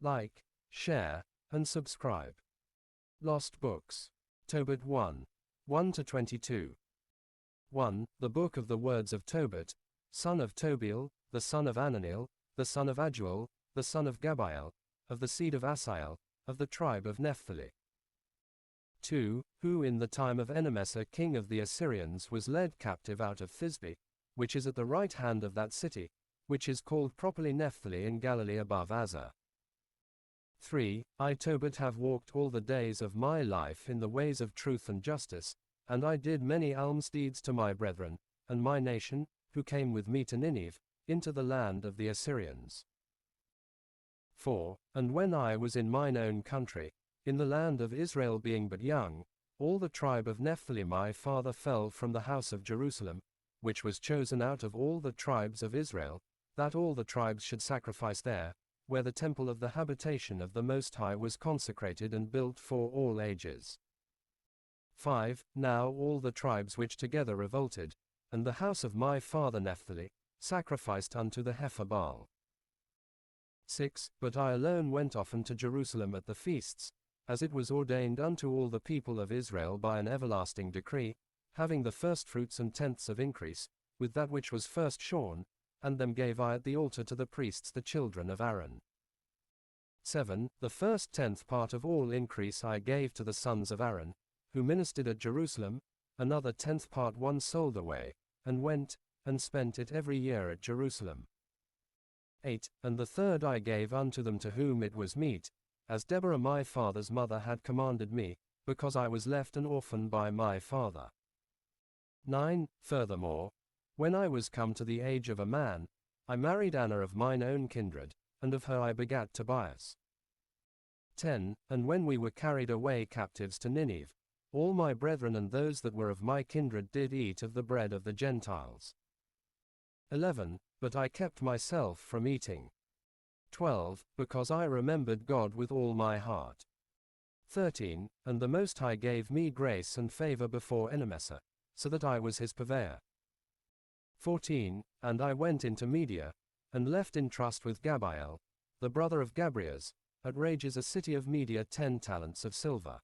Like, share, and subscribe. Lost Books. TOBiT 1. 1-22. 1. The Book of the Words of TOBiT, son of Tobiel, the son of Ananiel, the son of Ajuel, the son of Gabael, of the seed of Asael, of the tribe of Naphtali. 2. Who in the time of Enemessar king of the Assyrians was led captive out of Thisbe, which is at the right hand of that city, which is called properly Naphtali in Galilee above Azar. 3. I TOBiT have walked all the days of my life in the ways of truth and justice, and I did many alms deeds to my brethren, and my nation, who came with me to Nineveh, into the land of the Assyrians. 4. And when I was in mine own country, in the land of Israel being but young, all the tribe of Naphtali my father fell from the house of Jerusalem, which was chosen out of all the tribes of Israel, that all the tribes should sacrifice there, where the temple of the habitation of the Most High was consecrated and built for all ages. 5. Now all the tribes which together revolted, and the house of my father Naphtali, sacrificed unto the heifer Baal. 6. But I alone went often to Jerusalem at the feasts, as it was ordained unto all the people of Israel by an everlasting decree, having the firstfruits and tenths of increase, with that which was first shorn, and them gave I at the altar to the priests the children of Aaron. 7. The first 10th part of all increase I gave to the sons of Aaron, who ministered at Jerusalem, another 10th part one sold away, and went, and spent it every year at Jerusalem. 8. And the third I gave unto them to whom it was meet, as Deborah my father's mother had commanded me, because I was left an orphan by my father. 9. Furthermore, when I was come to the age of a man, I married Anna of mine own kindred, and of her I begat Tobias. 10. And when we were carried away captives to Nineveh, all my brethren and those that were of my kindred did eat of the bread of the Gentiles. 11. But I kept myself from eating. 12. Because I remembered God with all my heart. 13. And the Most High gave me grace and favor before Enemessar, so that I was his purveyor. 14. And I went into Media, and left in trust with Gabael, the brother of Gabrias, at Rages a city of Media 10 talents of silver.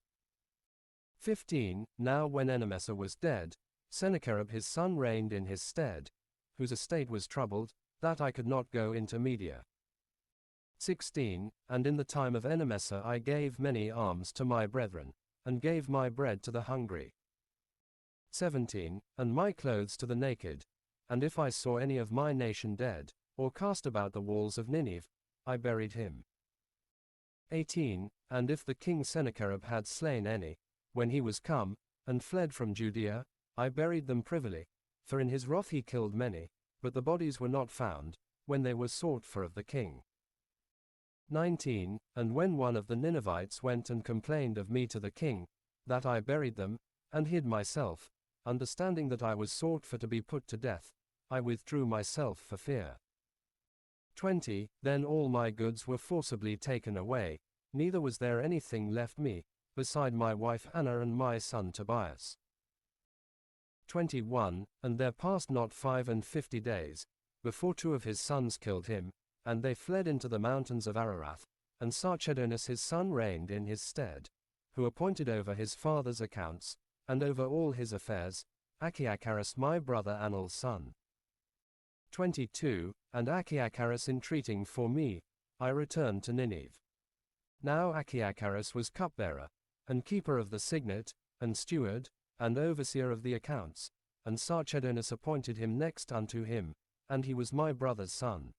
15. Now when Enemessar was dead, Sennacherib his son reigned in his stead, whose estate was troubled, that I could not go into Media. 16. And in the time of Enemessar I gave many alms to my brethren, and gave my bread to the hungry. 17. And my clothes to the naked, and if I saw any of my nation dead, or cast about the walls of Nineveh, I buried him. 18. And if the king Sennacherib had slain any, when he was come, and fled from Judea, I buried them privily, for in his wrath he killed many, but the bodies were not found, when they were sought for of the king. 19. And when one of the Ninevites went and complained of me to the king, that I buried them, and hid myself, understanding that I was sought for to be put to death, I withdrew myself for fear. 20. Then all my goods were forcibly taken away, neither was there anything left me, beside my wife Anna and my son Tobias. 21. And there passed not 55 days, before 2 of his sons killed him, and they fled into the mountains of Ararat, and Sarchedonus his son reigned in his stead, who appointed over his father's accounts, and over all his affairs, Achiacharus my brother Anel's son. 22. And Achiacharus entreating for me, I returned to Nineveh. Now Achiacharus was cupbearer, and keeper of the signet, and steward, and overseer of the accounts, and Sarchedonus appointed him next unto him, and he was my brother's son.